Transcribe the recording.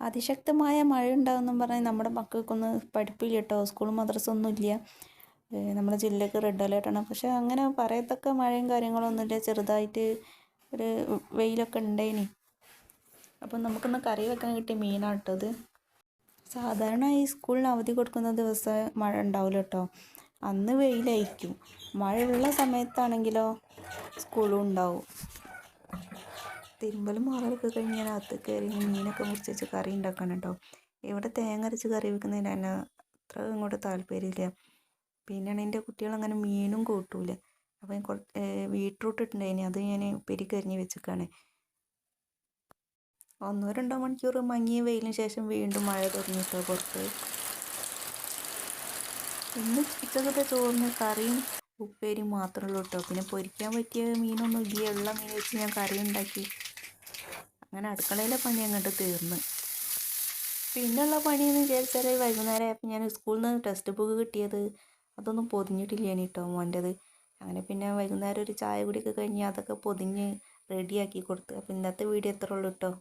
അതിശക്തമായ മഴ ഉണ്ടാകുമെന്നും പറഞ്ഞാൽ നമ്മുടെ മക്കൾക്കൊന്നും പഠിപ്പില്ല കേട്ടോ. സ്കൂളും മദ്രസൊന്നും ഇല്ല. നമ്മുടെ ജില്ലയ്ക്ക് റെഡ് അലേർട്ടാണ്. പക്ഷേ അങ്ങനെ പറയത്തക്ക മഴയും കാര്യങ്ങളൊന്നുമില്ല. ചെറുതായിട്ട് ഒരു വെയിലൊക്കെ ഉണ്ടായിനി. അപ്പം നമുക്കൊന്ന് കറി വെക്കാൻ കിട്ടിയ മീനാണ് കേട്ടോ ഇത്. സാധാരണ ഈ സ്കൂളിന് അവധി കൊടുക്കുന്ന ദിവസം മഴ ഉണ്ടാവില്ല കേട്ടോ. അന്ന് വെയിലായിരിക്കും. മഴയുള്ള സമയത്താണെങ്കിലോ സ്കൂളും ഉണ്ടാവും. തിരുമ്പലും മാറലൊക്കെ കഴിഞ്ഞ് ഞാൻ അകത്ത് കയറി മീനൊക്കെ മുറിച്ച് വെച്ച് കറി ഉണ്ടാക്കണം കേട്ടോ. ഇവിടെ തേങ്ങ അരച്ച് കറി വെക്കുന്നതിന് തന്നെ അത്ര ഇങ്ങോട്ട് താല്പര്യമില്ല. പിന്നെയാണ് എൻ്റെ കുട്ടികളങ്ങനെ മീനും കൂട്ടൂല. അപ്പം ഞാൻ ബീട്രൂട്ട് ഇട്ടുണ്ടായിനി, അത് ഞാൻ പെരിക്കരിഞ്ഞ് വെച്ചേക്കാണ്. 1-2 മണിക്കൂർ മങ്ങിയ വെയിലിന് ശേഷം വീണ്ടും മഴ തുടങ്ങിയിട്ടോ പുറത്ത്. ഇന്ന് ഉച്ചക്കത്തെ ചോറിന് കറിയും ഉപ്പേരിയും മാത്രമേ ഉള്ളൂ കേട്ടോ. പിന്നെ പൊരിക്കാൻ പറ്റിയ മീനൊന്നും ഇല്ല. ഉള്ള മീൻ വെച്ച് ഞാൻ കറി ഉണ്ടാക്കി. അങ്ങനെ അടുക്കളയിലെ പണി അങ്ങോട്ട് തീർന്ന്. പിന്നെയുള്ള പണിയെന്ന് വിചാരിച്ചാൽ വൈകുന്നേരം ആയപ്പോൾ ഞാൻ സ്കൂളിൽ നിന്ന് ടെക്സ്റ്റ് ബുക്ക് കിട്ടിയത് അതൊന്നും പൊതിഞ്ഞിട്ടില്ല കേട്ടോ മോൻ്റെത്. അങ്ങനെ പിന്നെ വൈകുന്നേരം ഒരു ചായ കുടിയൊക്കെ കഴിഞ്ഞ് അതൊക്കെ പൊതിഞ്ഞ് റെഡിയാക്കി കൊടുത്തു. അപ്പോൾ ഇന്നത്തെ വീഡിയോ എത്ര ഉള്ളൂ കേട്ടോ.